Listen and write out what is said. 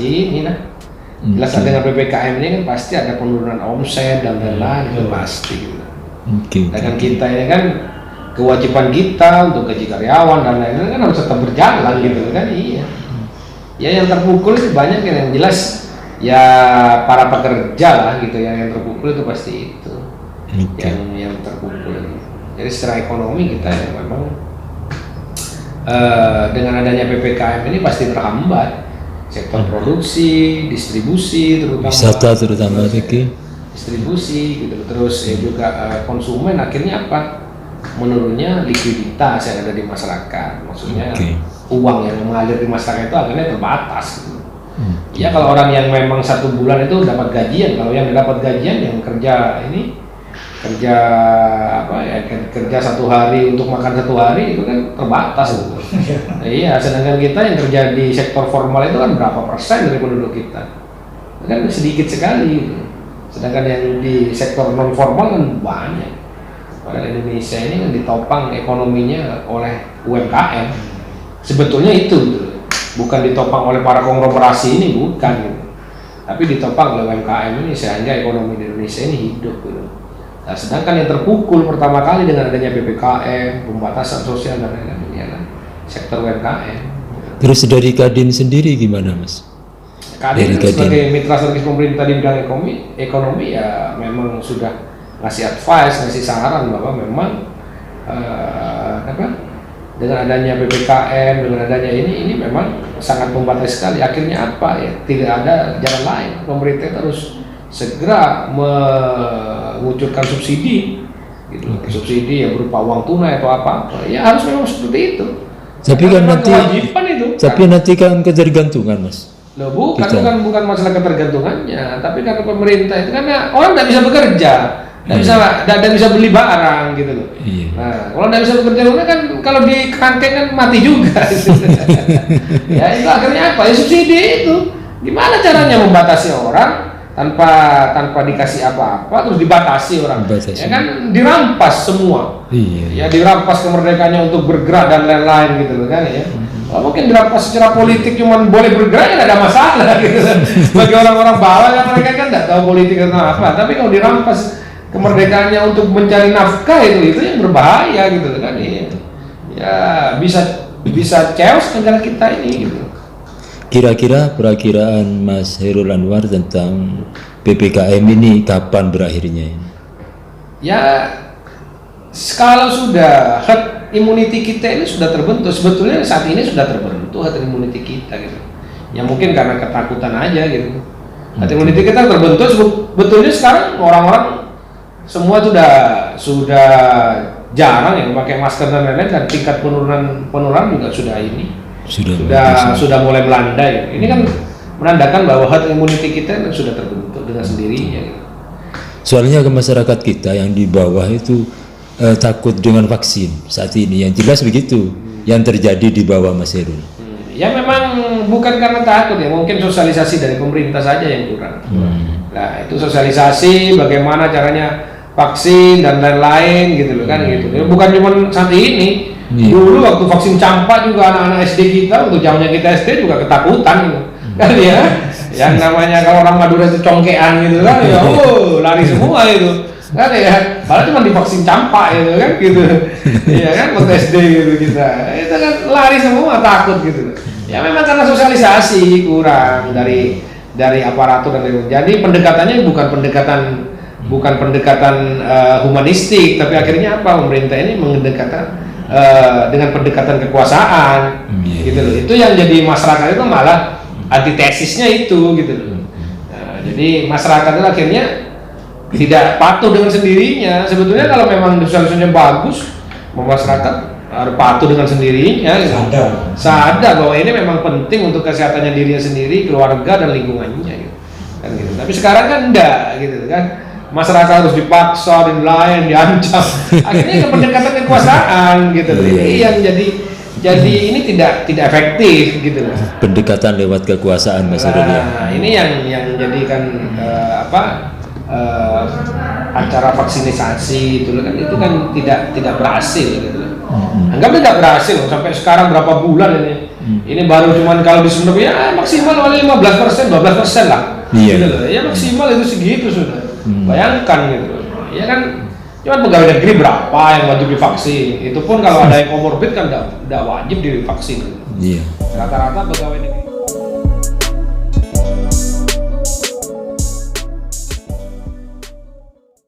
pasti ini lah. Jelas dengan PPKM ini kan pasti ada penurunan omset dan lain-lain, itu pasti gitu. Dengan kita ini kan kewajiban kita untuk gaji karyawan dan lain-lain kan harus tetap berjalan gitu kan. Iya. Ya yang terpukul itu banyak yang jelas ya para pekerja lah gitu ya, yang terpukul itu pasti itu. Yang terpukul. Jadi secara ekonomi kita ya memang dengan adanya PPKM ini pasti terhambat. Sektor produksi, distribusi terutama wisata terutama lagi distribusi gitu, terus ya juga konsumen akhirnya apa, menurunnya likuiditas yang ada di masyarakat, maksudnya uang yang mengalir di masyarakat itu akhirnya terbatas gitu. Ya kalau orang yang memang 1 bulan itu dapat gajian, kalau yang dapat gajian yang kerja kerja 1 hari untuk makan 1 hari itu kan terbatas gitu. Iya, sedangkan kita yang kerja di sektor formal itu kan berapa persen dari penduduk kita, kan sedikit sekali gitu. Sedangkan yang di sektor non formal kan banyak. Padahal Indonesia ini kan ditopang ekonominya oleh UMKM. Sebetulnya itu gitu. Bukan ditopang oleh para konglomerasi ini, bukan gitu. Tapi ditopang oleh UMKM ini sehingga ekonomi di Indonesia ini hidup gitu. Nah, sedangkan yang terpukul pertama kali dengan adanya PPKM, pembatasan sosial dan lain-lain ya, sektor UMKM. Terus dari Kadin sendiri gimana, Mas? Kadin sebagai mitra strategis pemerintah di bidang ekonomi ya memang sudah ngasih advice, ngasih saran bahwa memang dengan adanya PPKM, dengan adanya ini memang sangat membatasi sekali. Akhirnya apa ya? Tidak ada jalan lain. Pemerintah harus segera mengucurkan subsidi, gitu. Subsidi yang berupa uang tunai atau apa. Ya harus memang seperti itu. Tapi kan nanti, nanti kan ketergantungan, Mas. Loh, bukan masalah ketergantungannya, tapi karena pemerintah itu karena orang tidak bisa bekerja. Tidak bisa beli barang gitu loh. Nah, kalau tidak bisa bekerja kan kalau di kerangkeng kan mati juga. Ya itu akhirnya apa? Ya subsidi itu. Gimana caranya membatasi orang tanpa dikasih apa-apa terus dibatasi orang? Ya kan dirampas semua. Ya dirampas kemerdekaannya untuk bergerak dan lain-lain gitu loh kan ya. Kalau mungkin dirampas secara politik cuman boleh bergerak ya tidak ada masalah gitu. Bagi orang-orang bawah kan mereka kan tidak tahu politik atau apa. Tapi kalau dirampas kemerdekaannya untuk mencari nafkah itu yang berbahaya gitu kan ya bisa chaos negara kita ini gitu. Kira-kira perakiraan Mas Chairul Anwar tentang PPKM ini kapan berakhirnya ini? Ya kalau sudah herd immunity kita ini sudah terbentuk, sebetulnya saat ini sudah terbentuk herd immunity kita gitu. Ya mungkin karena ketakutan aja gitu. Herd immunity kita terbentuk sebetulnya sekarang orang-orang semua sudah jarang yang pakai masker dan lain-lain, dan tingkat penurunan juga sudah mulai melandai. Ini kan menandakan bahwa herd immunity kita sudah terbentuk dengan sendirinya. Soalnya ke masyarakat kita yang di bawah itu takut dengan vaksin saat ini, yang jelas begitu yang terjadi di bawah Mas Chairul. Ya memang bukan karena takut ya, mungkin sosialisasi dari pemerintah saja yang kurang. Nah itu sosialisasi bagaimana caranya vaksin dan lain-lain gitu loh kan gitu. Bukan cuma saat ini. Dulu waktu vaksin campak juga anak-anak SD kita, untuk zamannya kita SD juga ketakutan gitu. Kan ya. Yang namanya kalau orang Madura itu congkean gitu kan ya, lari semua itu. Kan ya. Padahal cuma divaksin campak gitu kan gitu. Iya kan waktu SD gitu kita. Itu kan lari semua, takut gitu. Ya memang karena sosialisasi kurang dari aparatur dan lain-lain. Jadi pendekatannya bukan pendekatan humanistik, tapi akhirnya apa, pemerintah ini mendekatkan dengan pendekatan kekuasaan gitu loh. Itu yang jadi masyarakat itu malah antitesisnya itu gitu loh. Jadi masyarakat itu akhirnya tidak patuh dengan sendirinya. Sebetulnya kalau memang solusinya bagus, masyarakat harus patuh dengan sendirinya, sadar bahwa ini memang penting untuk kesehatannya dirinya sendiri, keluarga dan lingkungannya gitu. Kan gitu. Tapi sekarang kan enggak gitu kan. Masyarakat harus dipaksa, diancam. Akhirnya ke pendekatan kekuasaan gitu. Ini yang jadi ini tidak efektif gitu loh. Pendekatan lewat kekuasaan Mas Chairul. Nah, ini yang menjadikan acara vaksinisasi itu kan tidak berhasil gitu loh. Anggap tidak berhasil sampai sekarang berapa bulan ini Ini baru cuman kalau di Sunda ya maksimal paling 15%, 12% lah. Iya. Gitu loh. Ya maksimal itu segitu sudah. Bayangkan gitu loh. Ya kan cuman pegawai negeri berapa yang wajib divaksin? Itu pun kalau ada yang komorbid kan enggak wajib divaksin. Iya. Rata-rata pegawai negeri